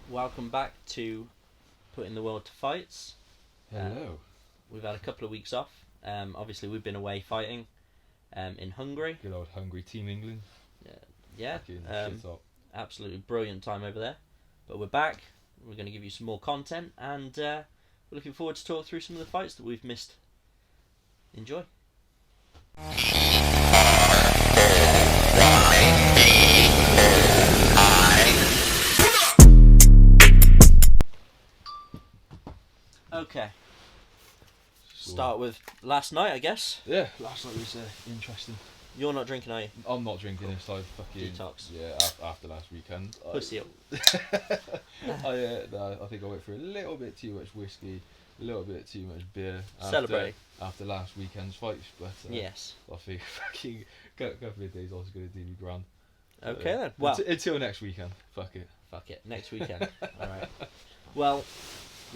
welcome back to Putting the World to Fights. Hello. We've had a couple of weeks off. Obviously, we've been away fighting in Hungary. Good old Hungary Team England. Yeah, Fucking shit up. absolutely brilliant time over there. But we're back. We're going to give you some more content, and we're looking forward to talk through some of the fights that we've missed. Enjoy. Okay. Start with last night, I guess. Yeah, last night was interesting. You're not drinking, are you? I'm not drinking this. I fucking Detox. Yeah, after last weekend. Pussy up. I think I went through a little bit too much whiskey, a little bit too much beer. After last weekend's fights, but Yes. I think fucking couple of days I was going to do me grand. Okay then. Well, until next weekend. Fuck it. fuck it. Next weekend. All right. Well,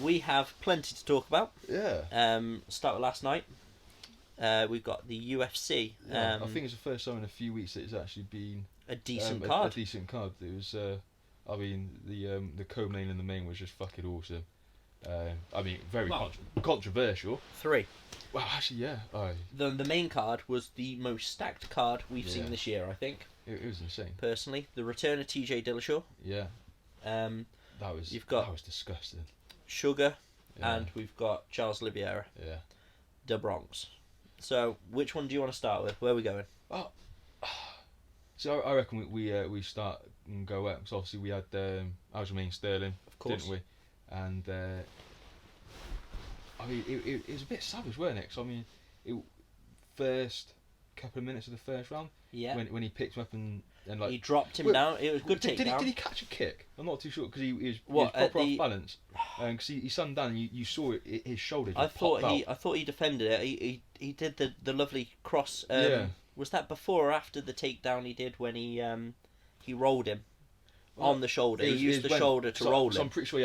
we have plenty to talk about. Yeah. Start with last night. We've got the UFC. Yeah, I think it's the first time in a few weeks that it's actually been a decent a card. decent card. It was. I mean, the co-main and the main was just fucking awesome. I mean, very controversial. 3. Well, actually, yeah. The main card was the most stacked card we've seen this year, I think. It was insane. Personally, the return of TJ Dillashaw. Yeah. That was disgusting. Sugar, Yeah. and we've got Charles Oliveira. Yeah. The Bronx. So, which one do you want to start with? Where are we going? Oh. So I reckon we start and go out. So obviously we had Aljamain Sterling, Of course. didn't we? And I mean, it was a bit savage, weren't it? 'Cause I mean, first couple of minutes of the first round, Yeah. when he picked him up and like He dropped him down. It was a good did takedown. he catch a kick? I'm not too sure because he was What, proper at the- off balance. Because he slammed down, and you saw his shoulder. I Just thought popped he out. defended it. He did the lovely cross. Yeah. Was that before or after the takedown he did when he rolled him on the shoulder? He used the shoulder to roll So him. I'm pretty sure he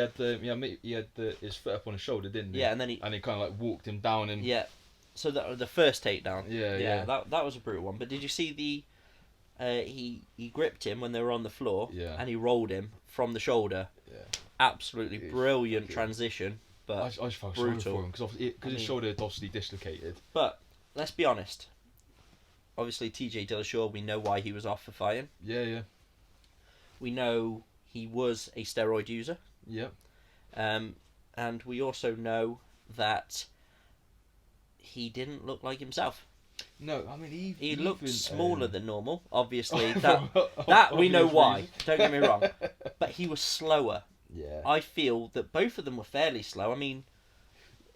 had his foot up on his shoulder, didn't he? Yeah, and then he kind of like walked him down and yeah. So the first takedown. Yeah. That was a brutal one. But did you see the? He gripped him when they were on the floor. Yeah. And he rolled him from the shoulder. Yeah. Absolutely It's brilliant fucking- transition. But I just felt sorry brutal. for him because his shoulder had obviously dislocated. But let's be honest. Obviously, TJ Dillashaw, we know why he was off for fighting. Yeah. We know he was a steroid user. Yep. And we also know that he didn't look like himself. No, I mean He looked smaller than normal. Obviously, for that we know obvious why. reasons. Don't get me wrong. But he was slower. Yeah. I feel that both of them were fairly slow. I mean,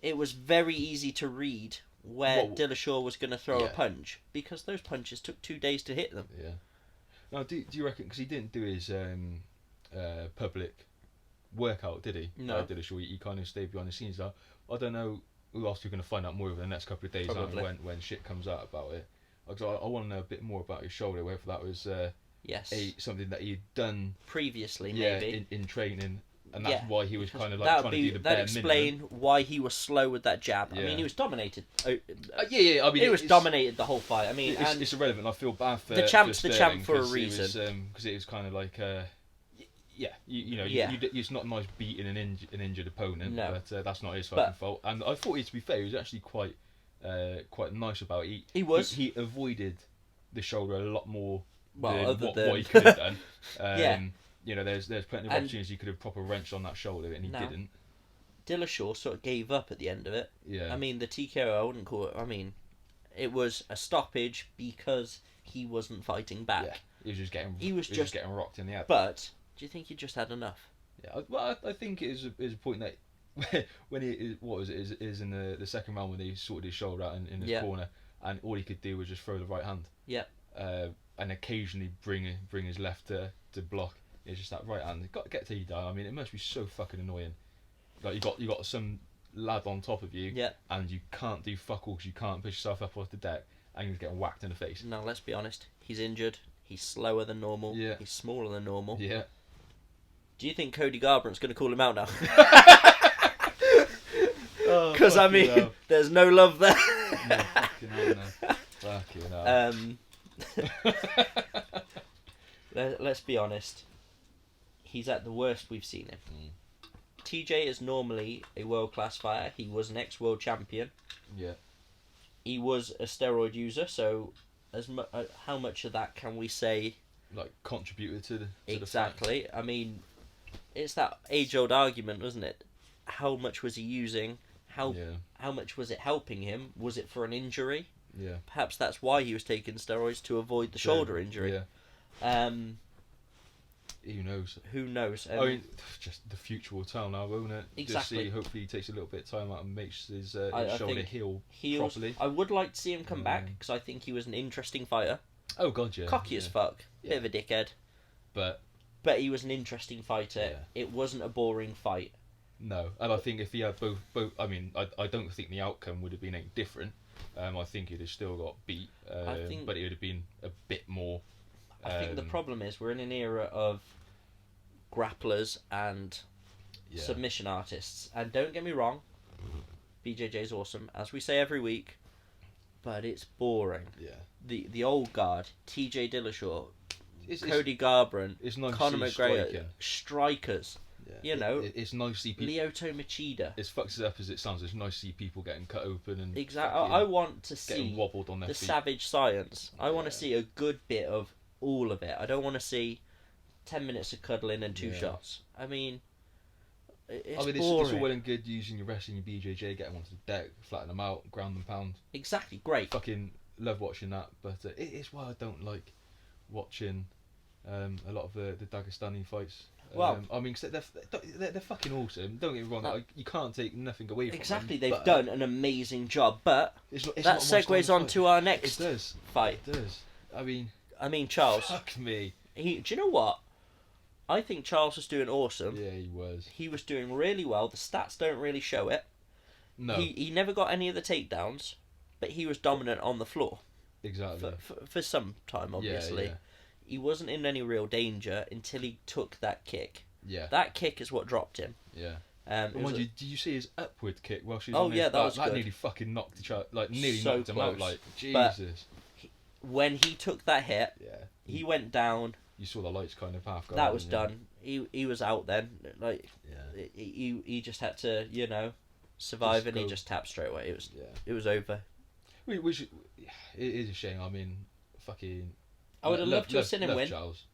it was very easy to read where Dillashaw was going to throw a punch because those punches took 2 days to hit them. Yeah. Now, do you reckon because he didn't do his public workout, did he? No. Dillashaw, he kind of stayed behind the scenes. Now, I don't know who else we're going to find out more over the next couple of days Probably. when shit comes out about it. Because I want to know a bit more about his shoulder, whether that was Yes. something that he'd done Previously, maybe. in training, and that's Yeah, why he was kind of like that trying to do the that'd bare explain minimum. why he was slow with that jab. I Yeah. mean, he was dominated. Yeah. I mean, He was dominated the whole fight. I mean, and it's irrelevant. I feel bad for the champ's for the champ Sterling for a 'cause reason. because it was kind of like Yeah. it's not nice beating an injured opponent, No. but that's not his But- fucking fault. And I thought, to be fair, he was actually quite nice about it. He was. He avoided the shoulder a lot more Well, than other than- what he could have done. Yeah. You know, there's plenty of And- opportunities he could have proper wrenched on that shoulder, and he No. didn't. Dillashaw sort of gave up at the end of it. Yeah. I mean, the TKO, I wouldn't call it. I mean, it was a stoppage because he wasn't fighting back. Yeah. He was just just getting rocked in the head. But do you think he just had enough? Yeah, well, I think it is a point that when he is in the second round when he sorted his shoulder out in his corner, and all he could do was just throw the right hand. Yeah. And occasionally bring his left to block. It's just that right hand. Got to get to you down. I mean, it must be so fucking annoying. Like you got some lad on top of you, Yeah. and you can't do fuck all because you can't push yourself up off the deck, and you're getting whacked in the face. Now, let's be honest. He's injured. He's slower than normal. Yeah. He's smaller than normal. Yeah. Do you think Cody Garbrandt's going to call him out now? Oh, Because, I fucking mean, hell. there's no love there. No, fucking hell, no. Fucking hell. Let's be honest. he's at the worst we've seen him. TJ is normally a world-class fighter. He was an ex-world champion. Yeah. He was a steroid user, so how much of that can we say... Like, contributed to the exactly. I mean, it's that age-old argument, wasn't it? How much was he using? How much was it helping him? Was it for an injury? Yeah. Perhaps that's why he was taking steroids, to avoid the shoulder injury. Yeah. Who knows? Who knows? I mean, just the future will tell now, won't it? Exactly. Just see, hopefully he takes a little bit of time out and makes his shoulder heal properly. I would like to see him come back, because I think he was an interesting fighter. Oh, God, yeah. Cocky as fuck. Bit of a dickhead. But he was an interesting fighter. Yeah. It wasn't a boring fight. No, and I think if he had both, I mean, I don't think the outcome would have been any different. I think he'd have still got beat, but it would have been a bit more... I think the problem is we're in an era of grapplers and submission artists. And don't get me wrong, BJJ's awesome, as we say every week, but it's boring. Yeah. The old guard, TJ Dillashaw, Cody Garbrandt, nice Conor McGregor, strikers. Yeah. You know, it's nice to see people... Lyoto Machida. As fucked up as it sounds, it's nice to see people getting cut open and... Exactly. I want to see wobbled on their the feet. savage science. I want to see a good bit of all of it. I don't want to see 10 minutes of cuddling and 2 shots. I mean, it's boring. It's all well and good using your wrestling, your BJJ, getting onto the deck, flatten them out, ground and pound. Exactly, great. Fucking love watching that, but it's why I don't like watching a lot of the Dagestani fights. Well, I mean, cause they're fucking awesome. Don't get me wrong, you can't take nothing away from them. Exactly, they've done an amazing job, but that segues on to our next fight. It does. I mean, Charles. Fuck me. Do you know what? I think Charles was doing awesome. Yeah, he was. He was doing really well. The stats don't really show it. No. He never got any of the takedowns, but he was dominant on the floor. Exactly. For some time, obviously. Yeah. He wasn't in any real danger until he took that kick. Yeah. That kick is what dropped him. Yeah. Did you see his upward kick while she was on his that back? was good. That nearly fucking knocked each other, nearly so knocked him close. out, like, Jesus. But when he took that hit, he went down. You saw the lights kind of half go. That was done. He was out then. Like, he just had to, survive, and he just tapped straight away. It was over. It is a shame. I mean, fucking... I would have loved to have seen him win.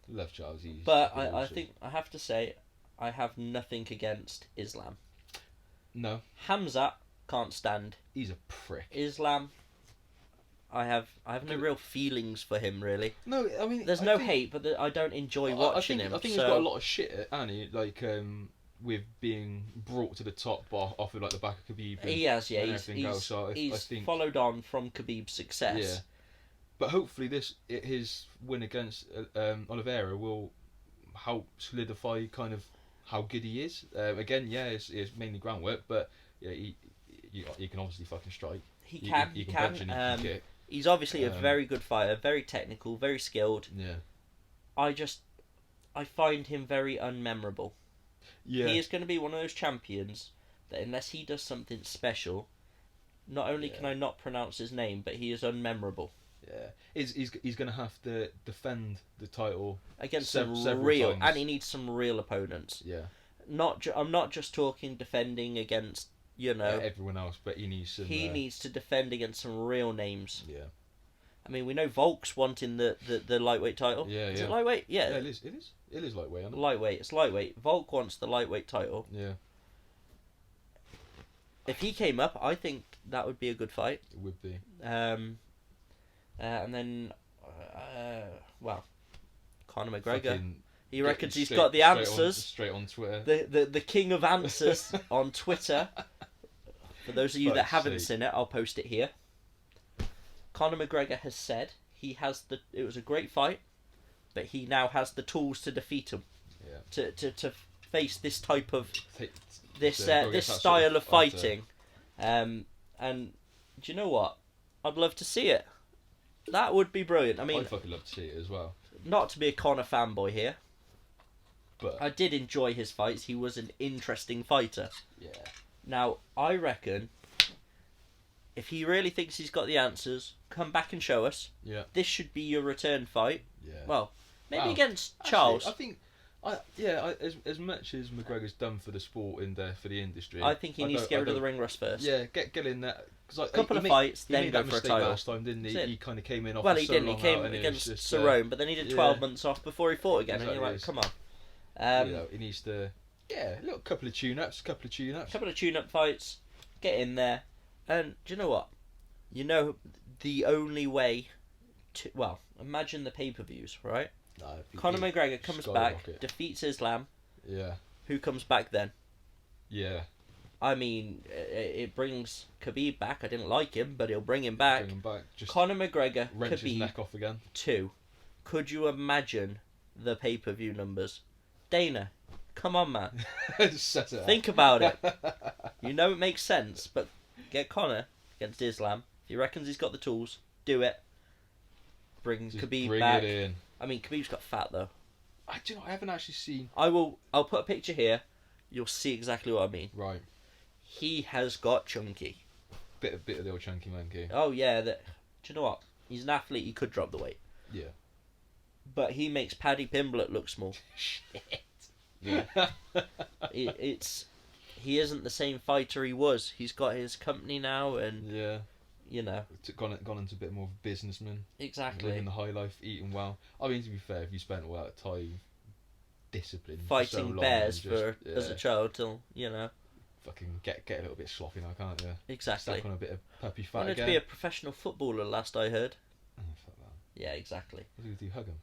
Love Charles. But I think I have to say, I have nothing against Islam. No. Hamzat can't stand. He's a prick. Islam, I have no real feelings for him, really. No, I mean... There's no hate, but I don't enjoy watching him. I think he's got a lot of shit, hasn't he? Like, with being brought to the top off of, like, the back of Khabib. He has, yeah. He's followed on from Khabib's success. Yeah. But hopefully his win against Oliveira will help solidify kind of how good he is. Again, it's mainly groundwork, but he can obviously fucking strike. He can. punch and he can kick. He's obviously a very good fighter, very technical, very skilled. Yeah. I find him very unmemorable. Yeah. He is going to be one of those champions that unless he does something special, not only can I not pronounce his name, but he is unmemorable. Yeah, he's going to have to defend the title against some real times. And he needs some real opponents. Yeah, I'm not just talking defending against everyone else, but he needs some. He needs to defend against some real names. Yeah, I mean, we know Volk's wanting the lightweight title. Yeah, is it lightweight? Yeah, it is. It is lightweight. Isn't it? Lightweight. It's lightweight. Volk wants the lightweight title. Yeah. If he came up, I think that would be a good fight. It would be. And then, Conor McGregor. He reckons he's got the answers. Straight on Twitter. The king of answers on Twitter. For those of you that haven't seen it, I'll post it here. Conor McGregor has said it was a great fight, but he now has the tools to defeat him. Yeah. To face this type of this style of fighting. And do you know what? I'd love to see it. That would be brilliant. I mean, I'd fucking love to see it as well. Not to be a Conor fanboy here, but I did enjoy his fights. He was an interesting fighter. Yeah. Now, I reckon if he really thinks he's got the answers, come back and show us. Yeah. This should be your return fight. Yeah. Well, maybe against Charles. I think As much as McGregor's done for the sport and for the industry, I think he needs to get rid of the ring rust first. Yeah, get in there. A couple of fights, then go for a title. Last time, didn't he? He kind of came in off. Well, he didn't. He came against Cerrone, but then he did 12 months off before he fought again. Exactly, and you're like, come on. He needs to. Yeah, a couple of tune-ups. Couple of tune-up fights. Get in there, and do you know what? You know, the only way to imagine the pay-per-views, right? Conor McGregor comes back, defeats Islam. Yeah. Who comes back then? Yeah. I mean, it brings Khabib back. I didn't like him, but he'll bring him back. Just Conor McGregor, wrench his Khabib, neck off again. 2. Could you imagine the pay-per-view numbers? Dana, come on, man. Think about it. You know it makes sense, but get Conor against Islam. If he reckons he's got the tools, do it. Bring Khabib back. It in. I mean, Khabib's got fat, though. I haven't actually seen... I'll put a picture here. You'll see exactly what I mean. Right. He has got chunky. Bit of the old chunky monkey. Oh, yeah. Do you know what? He's an athlete. He could drop the weight. Yeah. But he makes Paddy Pimblett look small. Shit. Yeah. He isn't the same fighter he was. He's got his company now, and you know, gone into a bit more of a businessman. Exactly. Living the high life, eating well. I mean, to be fair, if you spent all that time disciplined, fighting so bears as a child, till fucking get a little bit sloppy now, can't you? Exactly. Stack on a bit of puppy fat wanted again. to be a professional footballer, last I heard. Oh, fuck that. Yeah, exactly. What do you do? Hug him?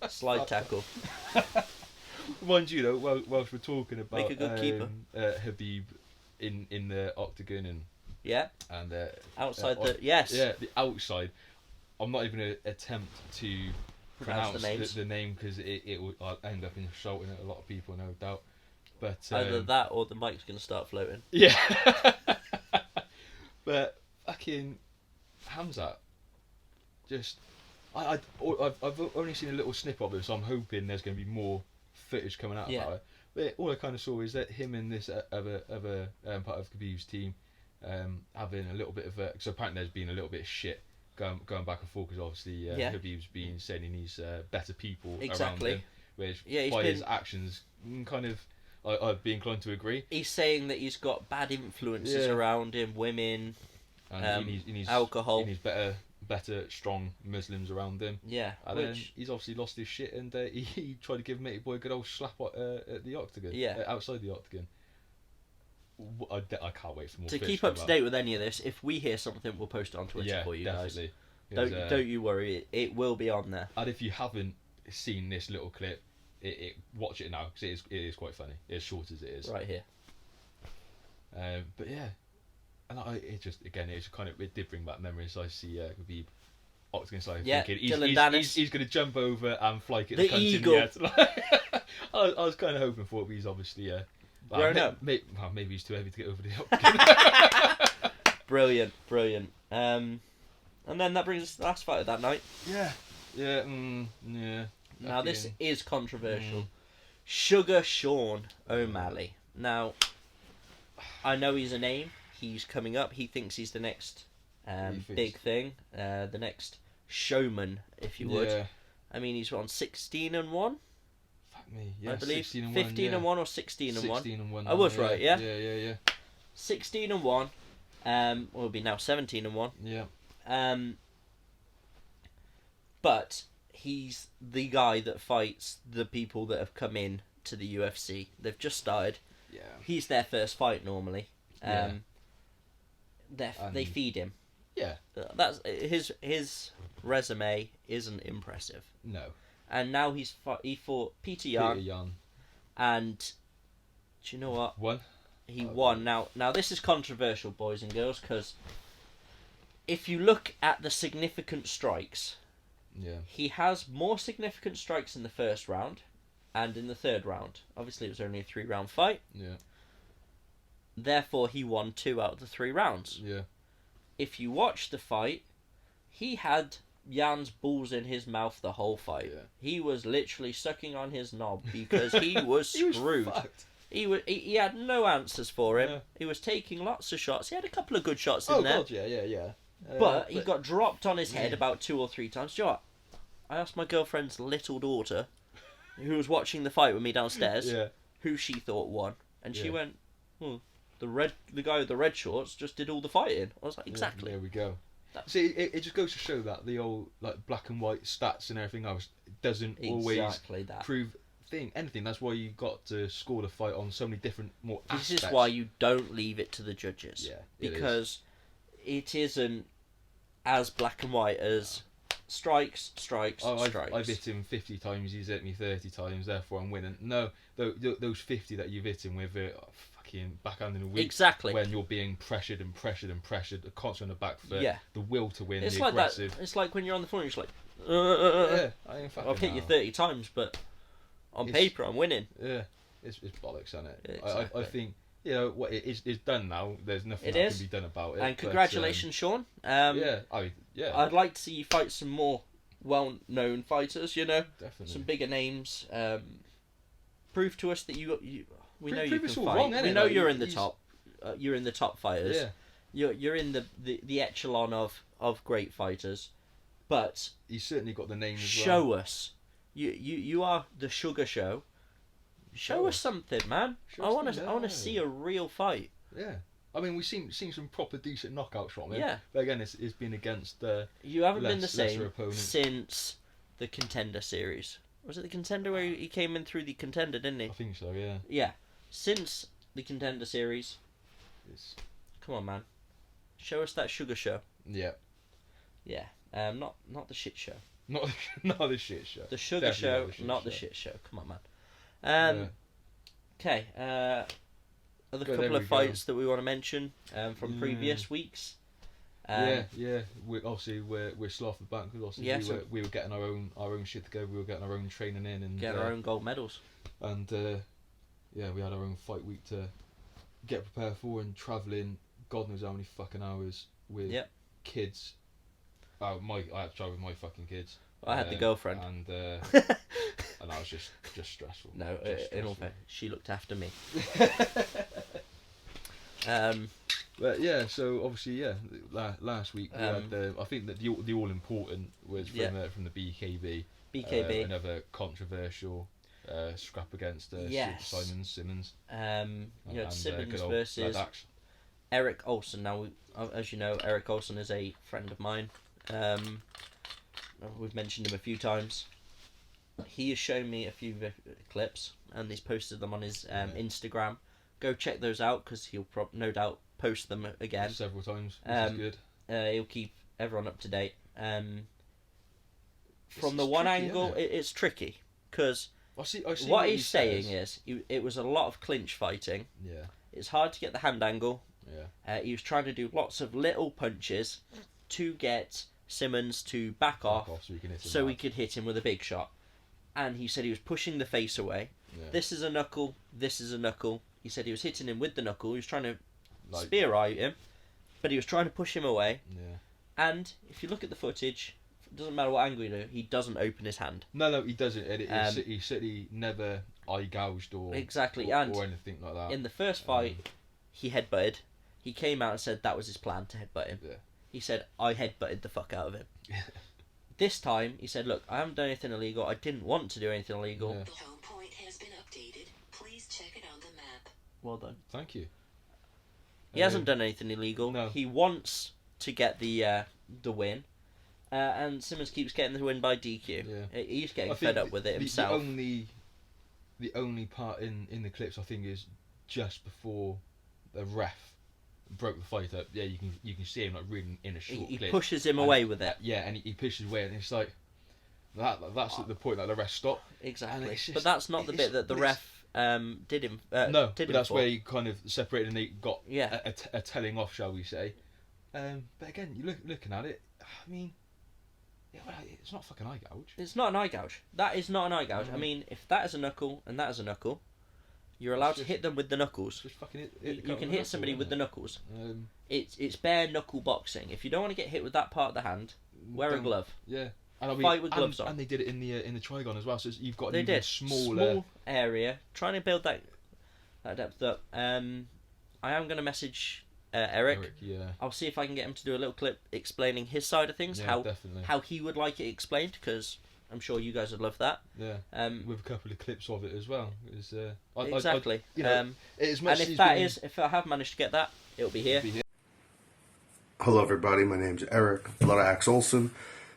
Slide tackle. Mind you, though, whilst we're talking about make a good keeper. Habib in the octagon and outside the the outside. I'm not even going to attempt to pronounce the name because I'll end up insulting a lot of people, no doubt. But either that or the mic's going to start floating. Yeah. But fucking Hamzat, just I've only seen a little snippet of it, so I'm hoping there's going to be more footage coming out about it. But all I kind of saw is that him and this other part of Khabib's team having a little bit of so apparently there's been a little bit of shit going back and forth because obviously Khabib's been saying he needs better people around him, which by his actions kind of I'd be inclined to agree. He's saying that he's got bad influences around him, women, and he needs alcohol. He needs better, strong Muslims around him. Yeah, and then he's obviously lost his shit, and he tried to give Matey Boy a good old slap at the octagon. Yeah, outside the octagon. I can't wait for more. To keep up to date with any of this, if we hear something, we'll post it on Twitter for you definitely. Guys. Don't you worry, it will be on there. And if you haven't seen this little clip, watch it now because it is quite funny. As short as it is. Right here. But yeah. And it did bring back memories. I see Khabib octagon side thinking he's going to jump over and fly kick the cunt eagle. In the head. I was kind of hoping for it, but he's obviously grown up. Maybe he's too heavy to get over the octagon. Brilliant. And then that brings us to the last fight of that night. Yeah. Now this is controversial. Sugar Sean O'Malley. Now, I know he's a name. He's coming up. He thinks he's the next big thing, the next showman, if you would. Yeah. I mean, he's on 16-1. Fuck me. Yeah, I believe 15-1, 15-1 or 16-1. 16-1. I was right, yeah. Yeah. 16-1. Will be now 17-1. Yeah. But he's the guy that fights the people that have come in to the UFC. They've just started. Yeah. He's their first fight normally. They feed him. Yeah. That's his resume isn't impressive. No. And now he fought Peter Yan. And do you know what? Won. He won. Now this is controversial, boys and girls, because if you look at the significant strikes, he has more significant strikes in the first round and in the third round. Obviously, it was only a 3-round fight. Yeah. Therefore, he won 2 out of the 3 rounds. Yeah. If you watch the fight, he had Jan's balls in his mouth the whole fight. Yeah. He was literally sucking on his knob because he was screwed. He had no answers for him. Yeah. He was taking lots of shots. He had a couple of good shots in there. Oh, God, yeah. But he got dropped on his head about 2 or 3 times. Do you know what? I asked my girlfriend's little daughter who was watching the fight with me downstairs, Yeah. who she thought won, and she Yeah. went, the guy with the red shorts just did all the fighting. I was like, exactly. There we go. That- See, it just goes to show that the old like black and white stats and everything else doesn't always Exactly that. prove anything. That's why you got to score the fight on so many different more This aspects. is why you don't leave it to the judges. Yeah, because it isn't as black and white as strikes. I've hit him 50 times, he's hit me 30 times, therefore I'm winning. No, those 50 that you've hit him with are fucking backhand in a week. Exactly. When you're being pressured, the constant on the back foot, Yeah. the will to win, It's the like aggressive. that. It's like when you're on the floor, you're just like, Yeah, I ain't fucking I've hit you now. 30 times, but on paper I'm winning. Yeah, it's bollocks, isn't it? Exactly. I think, you know, what it's done now. There's nothing It that is. can be done about it. And but, congratulations, Sean. yeah, I'd like to see you fight some more well-known fighters. You know, definitely. some bigger names. Prove to us that we know you prove can us all fight. wrong, We innit? know Like, you're in the he's- top. You're in the top fighters. Yeah, You're in the echelon of great fighters, but he's certainly got the name as show well. us. You are the Sugar Show. Show us something, man. Show I us want to something, I want to yeah. see a real fight. Yeah. I mean, we've seen some proper decent knockouts from him. Yeah. But again, it's been against You haven't been the lesser same opponents. since the Contender series. Was it the Contender where he came in through the Contender, didn't he? I think so, yeah. Yeah. Since the Contender series, It's, come on, man. Show us that Sugar Show. yeah. Yeah. Not the shit show. Not the shit show. The Sugar Definitely Show, not the shit not the show. shit show. Come on, man. Yeah. Okay. Other Good, couple there of we go. fights that we want to mention from Yeah. previous weeks. Yeah. We're slothful back because obviously Yeah, we were getting our own shit together. We were getting our own training in and Getting our own gold medals. and yeah, we had our own fight week to get prepared for and travelling God knows how many fucking hours with Yep. kids. I had to travel with my fucking kids. I had the girlfriend. and that was just stressful. No, Just in all stressful. fairness, she looked after me. But yeah, so obviously, yeah, last week we had I think that the all important was from the BKB. BKB. Another controversial scrap against Yes. Simmons. You had and, Simmons good old versus Bloodaxe. Eric Olson. Now, as you know, Eric Olson is a friend of mine. We've mentioned him a few times. He has shown me a few clips, and he's posted them on his Instagram. Go check those out because he'll no doubt post them again. Several times, which is good. He'll keep everyone up to date. From the It's one tricky, angle, isn't it? it's tricky because I see what he's he saying says. is it was a lot of clinch fighting. Yeah, It's hard to get the hand angle. yeah. He was trying to do lots of little punches to get Simmons to back off so we can hit him so back. he could hit him with a big shot. And he said he was pushing the face away. Yeah. This is a knuckle, this is a knuckle. He said he was hitting him with the knuckle. He was trying to Like- spear eye him, but he was trying to push him away. Yeah. And if you look at the footage, it doesn't matter what angle you do, he doesn't open his hand. No, he doesn't. He said he never eye gouged or Exactly, or, and or anything like that. In the first fight, he headbutted. He came out and said that was his plan, to headbutt him. Yeah. He said, I headbutted the fuck out of him. This time, he said, look, I haven't done anything illegal. I didn't want to do anything illegal. Yeah. The home point has been updated. Please check it on the map. Well done. Thank you. He hasn't done anything illegal. No. He wants to get the win. And Simmons keeps getting the win by DQ. Yeah. He's getting I fed think up with it the himself. The only part in the clips I think is just before the ref broke the fight up. Yeah, you can see him like reading in a short He clip. pushes him And- away with it. Yeah, and he pushes away, and it's like that's at the point that the ref stopped. Exactly. it's But just- that's not the it's- bit that the but ref did him. No, did but him that's for. where he kind of separated and he got Yeah. a telling off, shall we say? But again, you looking at it. I mean, yeah, well, it's not fucking eye gouge. It's not an eye gouge. That is not an eye gouge. I No. mean, if that is a knuckle and that is a knuckle, you're allowed It's to just- hit them with the knuckles. Just fucking hit You the can knuckle, hit somebody with the isn't knuckles. it? It's bare knuckle boxing. If you don't want to get hit with that part of the hand, wear a Don't- glove. Yeah, and I mean, Fight with gloves on. And they did it in the Trigon as well. So you've got an They even did smaller. small area, trying to build that depth up. I am going to message Eric. Yeah, I'll see if I can get him to do a little clip explaining his side of things, yeah, how definitely. how he would like it explained, because I'm sure you guys would love that. Yeah. With a couple of clips of it as well. It's, Exactly. you know, as much and as if I have managed to get that, it'll be here. Hello everybody, my name's Eric, Bloodaxe Olson,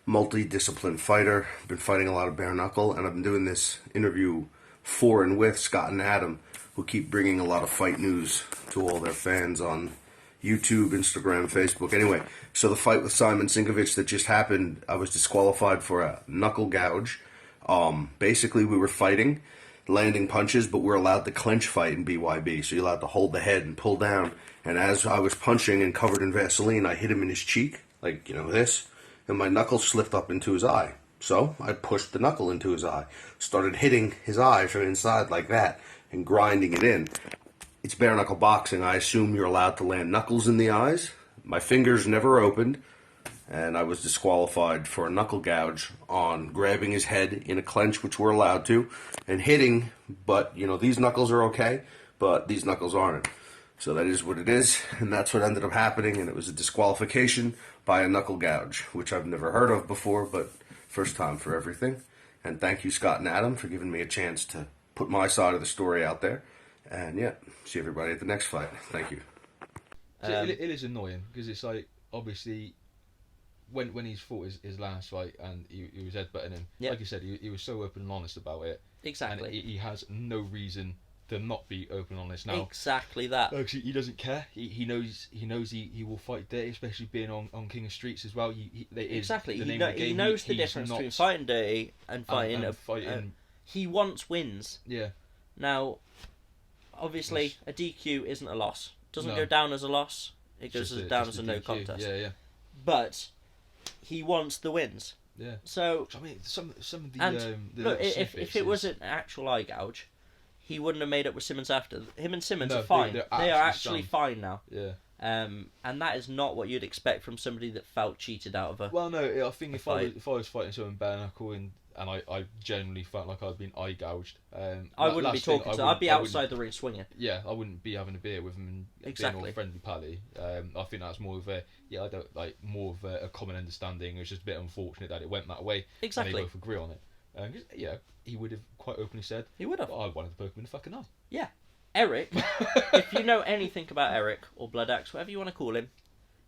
multi-discipline fighter. Been fighting a lot of bare knuckle, and I've been doing this interview for and with Scott and Adam, who keep bringing a lot of fight news to all their fans on YouTube, Instagram, Facebook. Anyway, so the fight with Simon Sinkovich that just happened, I was disqualified for a knuckle gouge. Basically, we were fighting, landing punches, but we're allowed to clinch fight in BYB, so you're allowed to hold the head and pull down. And as I was punching and covered in Vaseline, I hit him in his cheek, like, you know, this, and my knuckle slipped up into his eye. So I pushed the knuckle into his eye, started hitting his eye from inside like that, and grinding it in. It's bare knuckle boxing. I assume you're allowed to land knuckles in the eyes. My fingers never opened, and I was disqualified for a knuckle gouge on grabbing his head in a clench, which we're allowed to, and hitting, but, you know, these knuckles are okay, but these knuckles aren't. So that is what it is, and that's what ended up happening, and it was a disqualification by a knuckle gouge, which I've never heard of before, but first time for everything. And thank you, Scott and Adam, for giving me a chance to put my side of the story out there. And yeah, see everybody at the next fight. Thank you. It is annoying, because it's like, obviously, when he's fought his last fight and he was headbutting him, like you said, he was so open and honest about it. Exactly. And he has no reason to not be open and honest now. Exactly that. Actually, he doesn't care. He knows he will fight dirty, especially being on King of Streets as well. Exactly. The name of the game. He knows the difference between fighting dirty and fighting. He wants wins. Yeah. Now, obviously, a DQ isn't a loss. Doesn't go down as a loss. It goes down as a no contest. Yeah. But he wants the wins. Yeah. So I mean, some of the look, if it was an actual eye gouge, he wouldn't have made up with Simmons after. Him and Simmons are fine. They are actually fine now. Yeah. And that is not what you'd expect from somebody that felt cheated out of a. Well, no, I think if I was fighting someone bare knuckle and I genuinely felt like I'd been eye gouged, I wouldn't be talking to him. I'd be outside the ring swinging. Yeah, I wouldn't be having a beer with him and being all friendly pally. I think that's more of a common understanding. It was just a bit unfortunate that it went that way. Exactly. And they both agree on it. He would have quite openly said. He would have. I wanted to poke him in the fucking eye. Yeah. Eric, if you know anything about Eric or Bloodaxe, whatever you want to call him,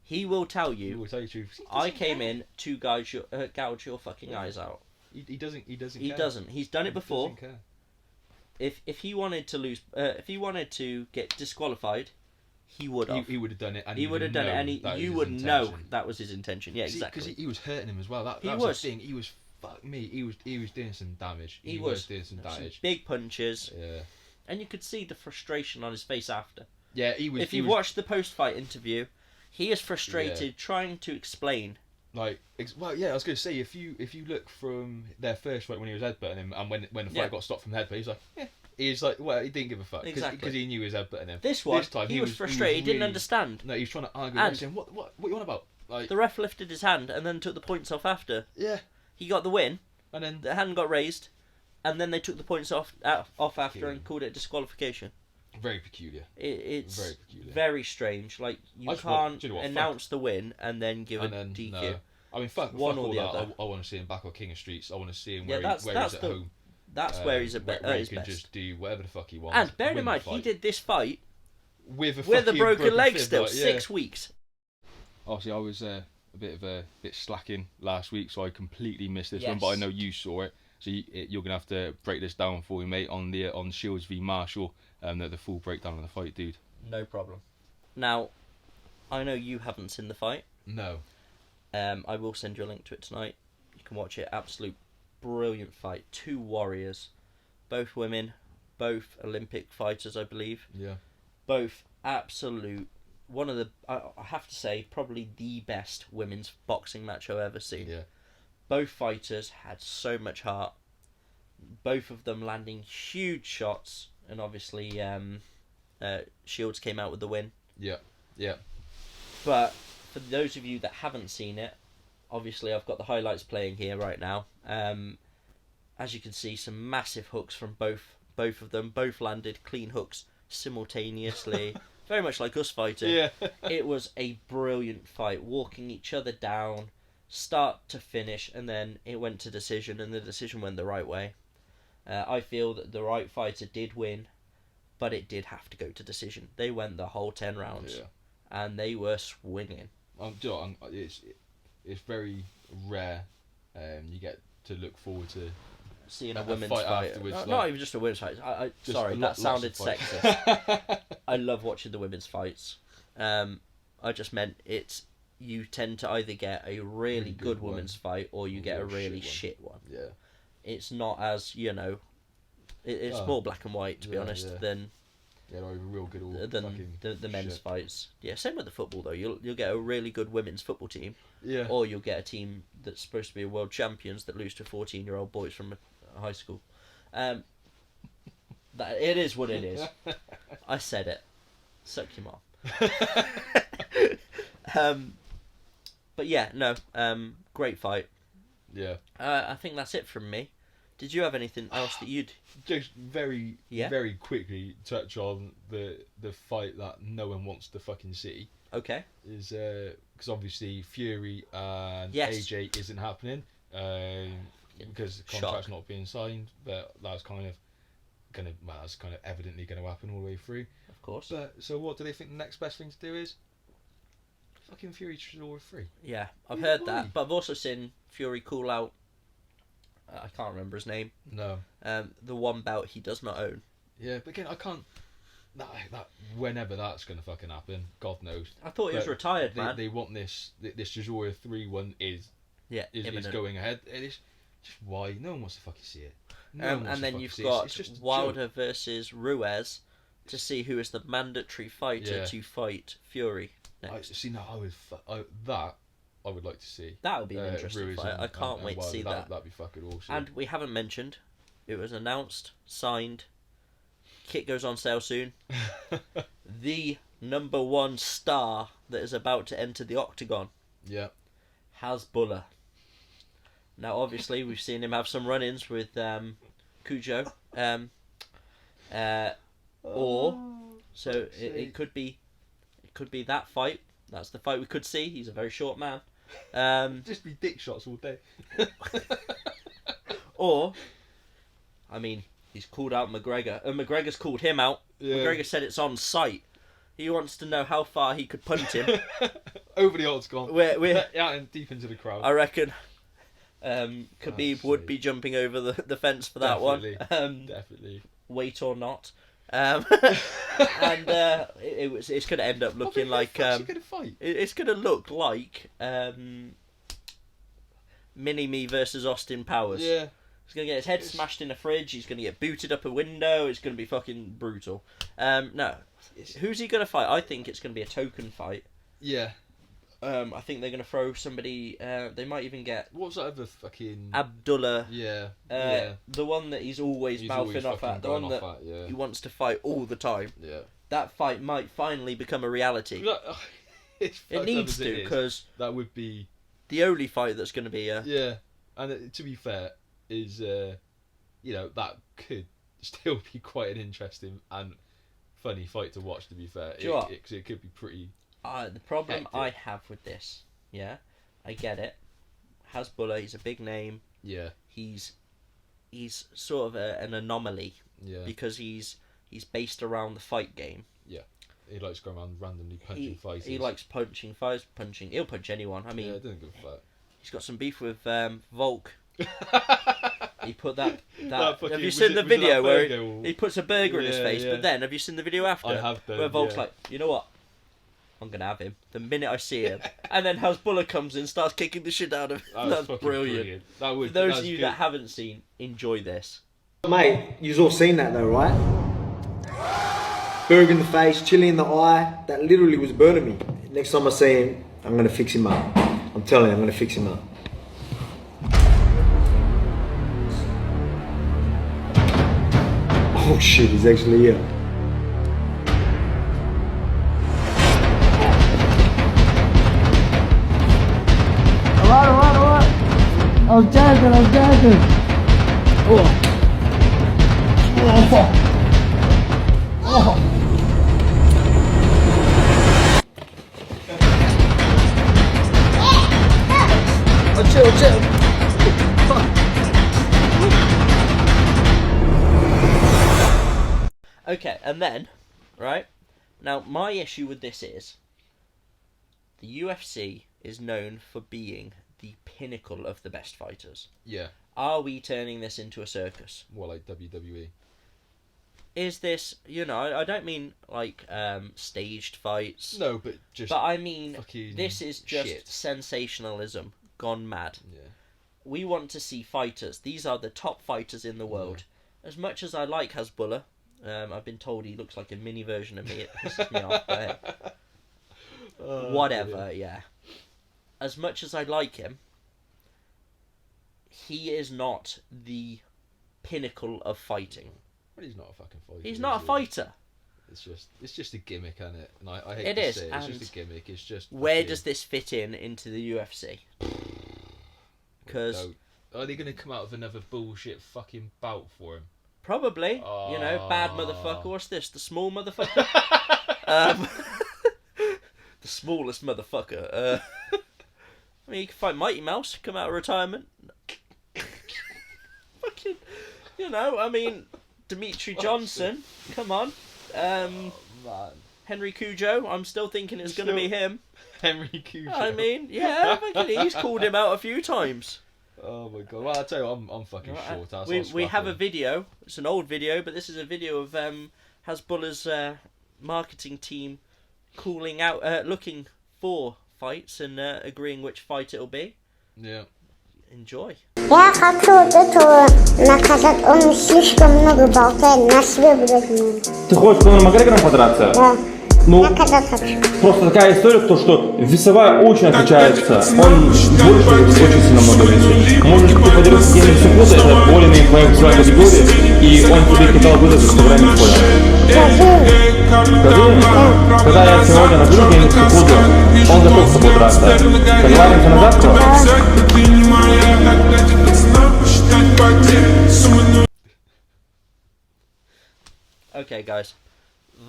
he will tell you. He will tell you the truth. I came in to gouge your fucking eyes out. He doesn't. He He doesn't. He's done it before. If he wanted to lose, if he wanted to get disqualified, he would have. He would have done it. And he would have done it, and you would know that was his intention. Yeah, exactly. Because he was hurting him as well. That was the thing. He was. Fuck me. He was doing some damage. He was doing some damage. Some big punches. Yeah. And you could see the frustration on his face after. Yeah, he was. If you watch the post-fight interview, he is frustrated trying to explain. I was going to say, if you look from their first fight when he was headbutting him, and when the fight got stopped from the headbutt, he was like, he didn't give a fuck because he knew he was headbutting him. This time he was frustrated. He didn't understand. No, he was trying to argue. And saying, what you on about? Like, the ref lifted his hand and then took the points off after. Yeah. He got the win, and then the hand got raised, and then they took the points off after and called it disqualification. Very peculiar. It's very peculiar. Very strange. Like, you can't announce the win and then give a DQ. No. I mean, fuck all the other. I want to see him back on King of Streets. I want to see him where he's at home. That's where he's at his he can best. Just do whatever the fuck he wants. And bear in mind, he did this fight with a broken leg fib, still, 6 weeks. Obviously, I was a bit slacking last week, so I completely missed this one. But I know you saw it, so you're gonna have to break this down for me, mate. On Shields v Marshall, the full breakdown of the fight, dude. No problem. Now, I know you haven't seen the fight. No. I will send you a link to it tonight. You can watch it. Absolute brilliant fight. 2 warriors, both women, both Olympic fighters, I believe. Yeah. Both absolute. One of the, I have to say, probably the best women's boxing match I've ever seen. Yeah. Both fighters had so much heart. Both of them landing huge shots, and obviously, Shields came out with the win. Yeah. Yeah. But for those of you that haven't seen it, obviously I've got the highlights playing here right now. As you can see, some massive hooks from both of them. Both landed clean hooks simultaneously. Very much like us fighting. Yeah. It was a brilliant fight, walking each other down, start to finish, and then it went to decision, and the decision went the right way. I feel that the right fighter did win, but it did have to go to decision. They went the whole 10 rounds, and they were swinging. It's very rare you get to look forward to seeing a women's fight. Afterwards, Not even just a women's fight. Sorry, that sounded sexist. I love watching the women's fights. I just meant you tend to either get a really good women's fight or you get a really shit one. Yeah. It's not as, it's more black and white, to be honest, than like real good than the men's fights. Yeah, same with the football though. You'll get a really good women's football team. Yeah. Or you'll get a team that's supposed to be world champions that lose to 14-year-old boys from high school. That it is what it is. I said it. Suck your mom. But yeah, no. Great fight. Yeah. I think that's it from me. Did you have anything else that you'd just very quickly touch on the fight that no one wants to fucking see? Okay. Is because obviously Fury and AJ isn't happening because the contract's not being signed, but that's kind of evidently going to happen all the way through. Of course. But so what do they think the next best thing to do is? Fucking Fury should all free. Yeah, I've heard that, but I've also seen Fury call out. I can't remember his name. No. The one belt he does not own. Yeah, but again, I can't. That whenever that's going to fucking happen, God knows. I thought he was retired, man. They want this Joshua 3-1 is going ahead. It's just why no one wants to fucking see it. And then you've got Wilder versus Ruiz to see who is the mandatory fighter to fight Fury next. I would like to see. That would be an interesting fight. I can't wait to see that. That'd be fucking awesome. And we haven't mentioned, it was announced, signed, kit goes on sale soon. The number one star that is about to enter the octagon. Yeah. Hasbulla. Now, obviously, we've seen him have some run-ins with Cujo. It could be that fight. That's the fight we could see. He's a very short man. Just be dick shots all day. Or, I mean, he's called out McGregor, and McGregor's called him out. Yeah. McGregor said it's on sight. He wants to know how far he could punt him. Over the octagon. We're out and deep into the crowd. I reckon Khabib would be jumping over the fence for that one. Definitely. Weight or not. And it's going to end up looking like it's going to look like Mini-Me versus Austin Powers. Yeah. He's going to get his head smashed in a fridge. He's going to get booted up a window. It's going to be fucking brutal. No, who's he going to fight? I think it's going to be a token fight. Yeah. I think they're going to throw somebody. They might even get. What's that other fucking Abdullah? Yeah. The one that he's always mouthing off at. The one that he wants to fight all the time. Yeah. That fight might finally become a reality. It needs to, because that would be the only fight that's going to be Yeah, and to be fair, is that could still be quite an interesting and funny fight to watch. To be fair, it could be pretty. The problem hectic. I have with this, I get it. Hasbulla, he's a big name. Yeah. He's sort of an anomaly. Yeah. Because he's based around the fight game. Yeah. He likes going around randomly punching fighters. He likes punching fighters. He'll punch anyone. I mean, yeah, doesn't give a fuck. He's got some beef with Volk. He put that have you was seen it- the was it video that where burger or- he puts a burger in his Yeah, face? yeah. But then, have you seen the video after? I have done, where Volk's yeah. like, you know what? I'm gonna have him the minute I see him. And then Hasbulla comes in, starts kicking the shit out of him. That's That's brilliant. That would, For those that's of you good. that haven't seen, enjoy this. Mate, you've all seen that though, right? Burger in the face, chili in the eye. That literally was burning me. Next time I see him, I'm gonna fix him up. I'm telling you, I'm gonna fix him up. Oh shit, he's actually here. Alright. I was joking. Oh. And then, right, now my issue with this is the UFC is known for being the pinnacle of the best fighters. Yeah. Are we turning this into a circus? More like WWE. Is this, I don't mean like staged fights. No, but just. But I mean, fucking this is just shit. sensationalism gone mad. Yeah. We want to see fighters. These are the top fighters in the world. As much as I like Hasbullah, I've been told he looks like a mini version of me. It pisses me off. But whatever, brilliant. yeah. As much as I like him, he is not the pinnacle of fighting. But he's not a fucking fighter. He's not a fighter. It's just a gimmick, isn't it? And I hate It to is, say it. It's and just a gimmick. It's just. Where fucking- does this fit into the UFC? Because Are they going to come out with another bullshit fucking bout for him? probably, bad motherfucker. What's this? The small motherfucker? The smallest motherfucker. I mean, you can fight Mighty Mouse, come out of retirement. Fucking, I mean, Dimitri Johnson, come on. Man. Henry Cujo, I'm still thinking it's going to be him. Henry Cujo. I mean, yeah, he's called him out a few times. Oh my god. Well, I'll tell you, I'm fucking short ass. We have a video. It's an old video, but this is a video of Hasbullah's marketing team calling out, looking for fights and agreeing which fight it'll be. Yeah. Enjoy. Я хочу вот этого наказать, он слишком много болтает, на себе блядь. Ты хочешь с Конором Макгрегором подраться? Да. Ну, Наказать хочу. просто такая история, то, что весовая очень отличается. Он больше очень сильно много весит. Может, ты подерешься где-нибудь в секунду, это более-менее твоя весовая категория, и он тебе кидал выдачу, что время понял. Скажи, когда я сегодня наберу где-нибудь в секунду, он готов с тобой драться. Договоримся на завтра? Okay, guys,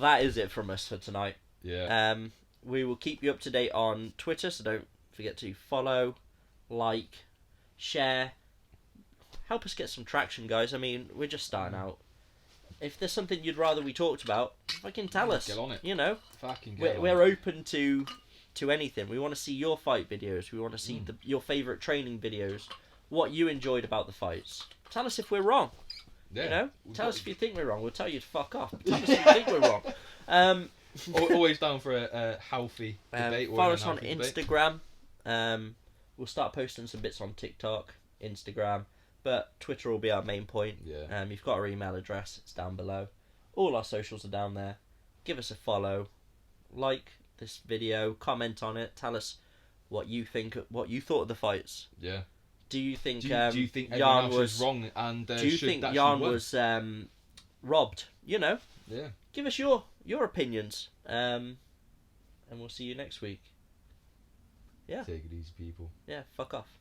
that is it from us for tonight. Yeah. We will keep you up to date on Twitter, so don't forget to follow, like, share. Help us get some traction, guys. I mean, we're just starting out. If there's something you'd rather we talked about, fucking tell us. Get on it. Fucking get on it. We're open to anything. We want to see your fight videos. We want to see your favourite training videos. What you enjoyed about the fights. Tell us if we're wrong. Yeah. Tell us if you think we're wrong. We'll tell you to fuck off. Tell us if you think we're wrong. Always down for a healthy debate. Or Follow us on unhealthy debate. Instagram. We'll start posting some bits on TikTok, Instagram, but Twitter will be our main point. Yeah. You've got our email address. It's down below. All our socials are down there. Give us a follow. Like this video. Comment on it. Tell us what you think. What you thought of the fights. Yeah. Do you think? Do you think Jan everyone else was is wrong and Do you should think that Jan should win? was robbed? Yeah. Give us your opinions. And we'll see you next week. Yeah. Take it easy, people. Yeah. Fuck off.